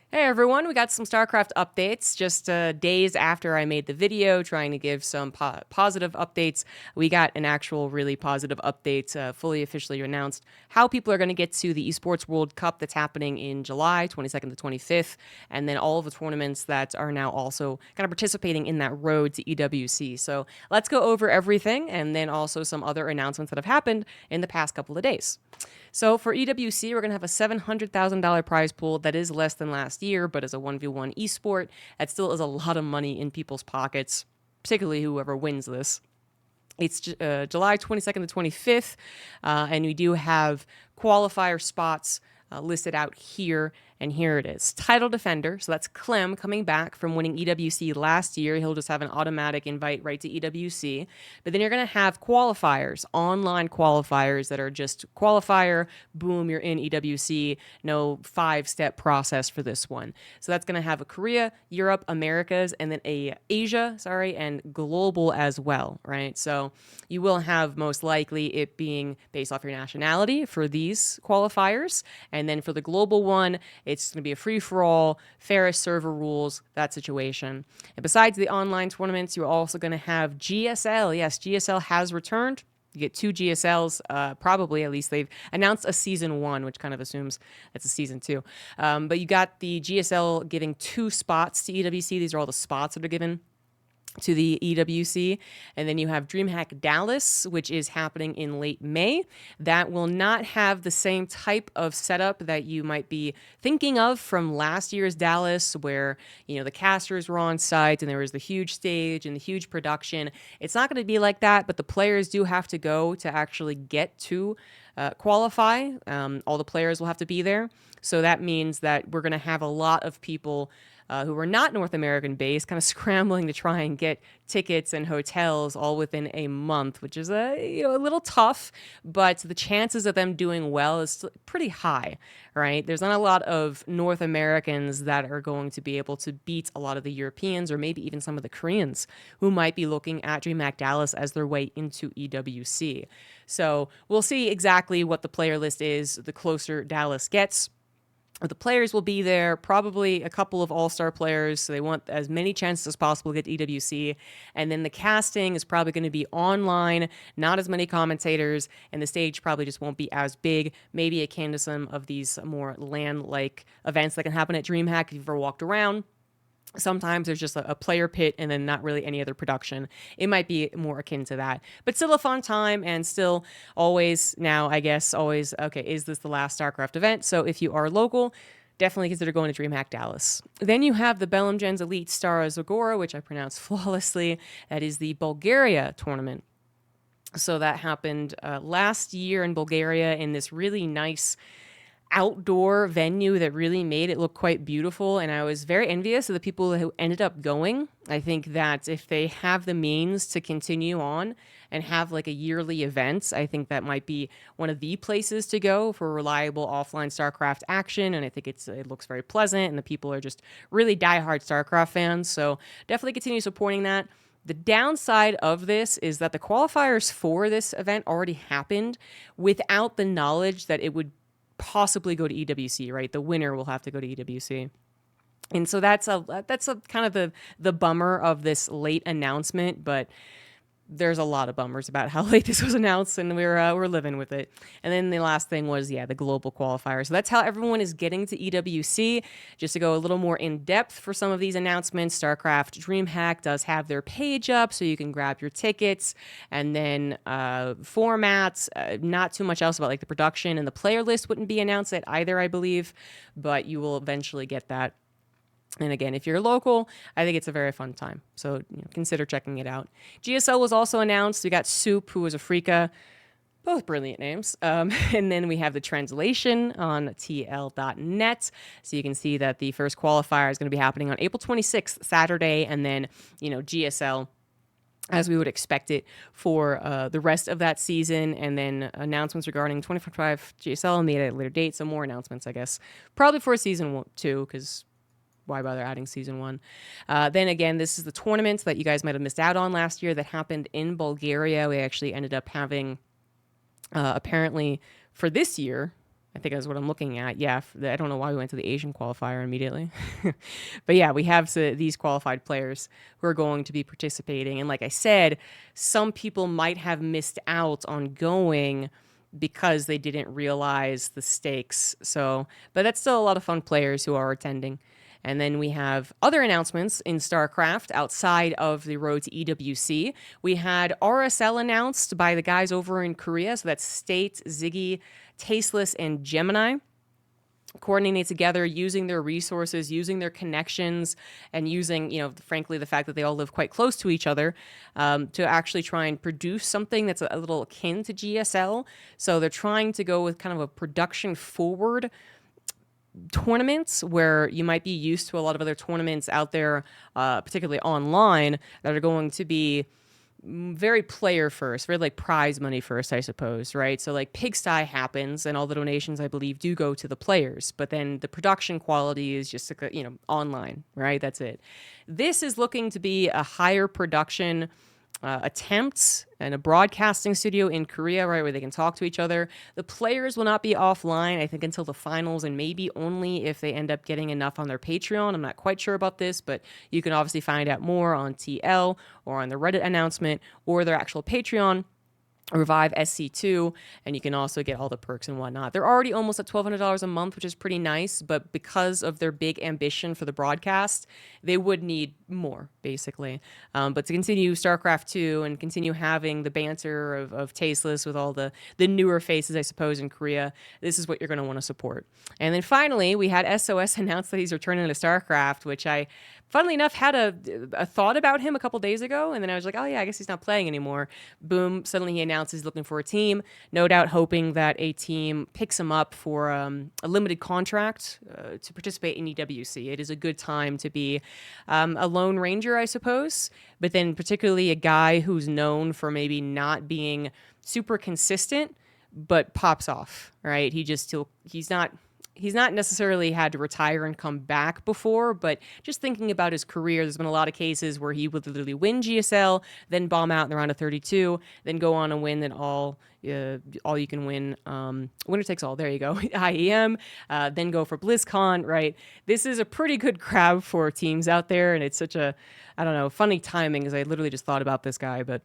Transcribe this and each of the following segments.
Hey everyone, we got some StarCraft updates just days after I made the video trying to give some positive updates. We got an actual really positive update, fully officially announced how people are going to get to the Esports World Cup that's happening in July 22nd to 25th, and then all of the tournaments that are now also kind of participating in that road to EWC. So let's go over everything and then also some other announcements that have happened in the past couple of days. So for EWC, we're going to have a $700,000 prize pool that is less than last year, but as a 1v1 esport, that still is a lot of money in people's pockets, particularly whoever wins this. It's July 22nd to 25th, and we do have qualifier spots listed out here, and here it is. Title defender, so that's Clem coming back from winning EWC last year. He'll just have an automatic invite right to EWC. But then you're going to have qualifiers, online qualifiers that are just qualifier, boom, you're in EWC. No 5-step process for this one. So that's going to have a Korea, Europe, Americas, and then a Asia, and global as well, right? So you will have most likely it being based off your nationality for these qualifiers. And then for the global one, it's going to be a free-for-all, fairest server rules, that situation. And besides the online tournaments, you're also going to have GSL. Yes, GSL has returned. You get 2 GSLs, probably at least. They've announced a season 1, which kind of assumes it's a season 2. But you got the GSL giving 2 spots to EWC. These are all the spots that are given to the EWC. And then you have DreamHack Dallas, which is happening in late May. That will not have the same type of setup that you might be thinking of from last year's Dallas, where, the casters were on site and there was the huge stage and the huge production. It's not going to be like that, but the players do have to go to actually get to qualify. All the players will have to be there. So that means that we're going to have a lot of people who are not North American based, kind of scrambling to try and get tickets and hotels all within a month, which is a little tough, but the chances of them doing well is pretty high, right? There's not a lot of North Americans that are going to be able to beat a lot of the Europeans or maybe even some of the Koreans who might be looking at DreamHack Dallas as their way into EWC. So we'll see exactly what the player list is the closer Dallas gets. The players will be there, probably a couple of all-star players, so they want as many chances as possible to get to EWC. And then the casting is probably going to be online, not as many commentators, and the stage probably just won't be as big, maybe akin to some of these more LAN-like events that can happen at DreamHack if you've ever walked around. Sometimes there's just a player pit and then not really any other production. It might be more akin to that, but still a fun time and still always, okay, is this the last StarCraft event? So if you are local, definitely consider going to DreamHack Dallas. Then you have the Belgium's Elite Star Zagora, which I pronounce flawlessly. That is the Bulgaria tournament. So that happened last year in Bulgaria in this really nice outdoor venue that really made it look quite beautiful, and I was very envious of the people who ended up going. I think that if they have the means to continue on and have like a yearly event, I think that might be one of the places to go for reliable offline StarCraft action, and I think it looks very pleasant, and the people are just really diehard StarCraft fans, so definitely continue supporting that. The downside of this is that the qualifiers for this event already happened without the knowledge that it would possibly go to EWC, right? The winner will have to go to EWC. And so that's a kind of the bummer of this late announcement, but there's a lot of bummers about how late this was announced, and we're living with it. And then the last thing was, the global qualifier. So that's how everyone is getting to EWC. Just to go a little more in depth for some of these announcements, StarCraft DreamHack does have their page up, so you can grab your tickets. And then formats, not too much else about like the production, and the player list wouldn't be announced yet either, I believe, but you will eventually get that. And again, if you're local, I think it's a very fun time. So consider checking it out. GSL was also announced. We got Soup, who was a Freaka. Both brilliant names. And then we have the translation on TL.net. So you can see that the first qualifier is going to be happening on April 26th, Saturday. And then, GSL, as we would expect it for the rest of that season, and then announcements regarding 2025 GSL made at a later date. So more announcements, I guess. Probably for season 2, because why bother adding season 1? Then again, this is the tournament that you guys might have missed out on last year that happened in Bulgaria. We actually ended up having, apparently for this year, I think that's what I'm looking at. Yeah, I don't know why we went to the Asian qualifier immediately. But yeah, we have these qualified players who are going to be participating. And like I said, some people might have missed out on going because they didn't realize the stakes. So, but that's still a lot of fun players who are attending. And then we have other announcements in StarCraft outside of the road to EWC. We had RSL announced by the guys over in Korea. So that's State, Ziggy, Tasteless, and Gemini. Coordinate together using their resources, using their connections, and using, frankly, the fact that they all live quite close to each other to actually try and produce something that's a little akin to GSL. So they're trying to go with kind of a production forward tournaments where you might be used to a lot of other tournaments out there, particularly online, that are going to be very player first, very like prize money first, I suppose, right? So like Pigsty happens and all the donations, I believe, do go to the players, but then the production quality is just, online, right? That's it. This is looking to be a higher production attempts and a broadcasting studio in Korea, right, where they can talk to each other. The players will not be offline, I think, until the finals, and maybe only if they end up getting enough on their Patreon. I'm not quite sure about this, but you can obviously find out more on TL or on the Reddit announcement or their actual Patreon. Revive SC2, and you can also get all the perks and whatnot. They're already almost at $1,200 a month, which is pretty nice, but because of their big ambition for the broadcast, they would need more, basically. But to continue StarCraft 2 and continue having the banter of Tasteless with all the newer faces, I suppose, in Korea, this is what you're going to want to support. And then finally, we had SOS announce that he's returning to StarCraft, which I, funnily enough, had a thought about him a couple days ago, and then I was like, oh yeah, I guess he's not playing anymore. Boom, suddenly he announced he's looking for a team, no doubt hoping that a team picks him up for a limited contract to participate in EWC. It is a good time to be a Lone Ranger, I suppose, but then particularly a guy who's known for maybe not being super consistent, but pops off, right? He's not necessarily had to retire and come back before, but just thinking about his career, there's been a lot of cases where he would literally win GSL, then bomb out in the round of 32, then go on and win then all you can win, winner takes all, there you go, IEM, then go for BlizzCon, right? This is a pretty good crowd for teams out there, and it's such a, I don't know, funny timing, because I literally just thought about this guy, but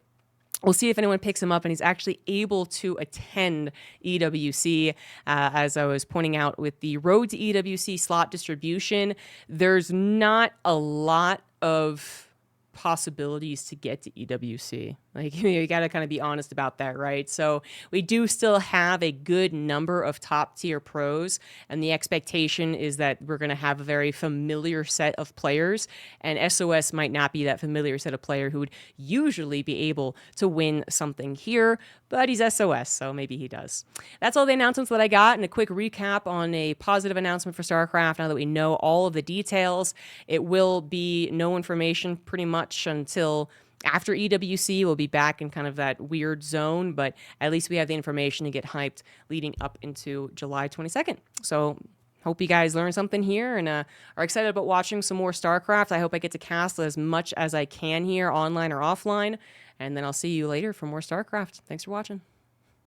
we'll see if anyone picks him up and he's actually able to attend EWC. As I was pointing out with the road to EWC slot distribution, there's not a lot of possibilities to get to EWC. Like, you got to kind of be honest about that, right? So we do still have a good number of top tier pros, and the expectation is that we're going to have a very familiar set of players, and SOS might not be that familiar set of player who would usually be able to win something here, but he's SOS, so maybe he does. That's all the announcements that I got, and a quick recap on a positive announcement for StarCraft. Now that we know all of the details, it will be no information pretty much until after EWC. We'll be back in kind of that weird zone, but at least we have the information to get hyped leading up into July 22nd. So hope you guys learned something here and are excited about watching some more StarCraft. I hope I get to cast as much as I can here, online or offline, and then I'll see you later for more StarCraft. Thanks for watching.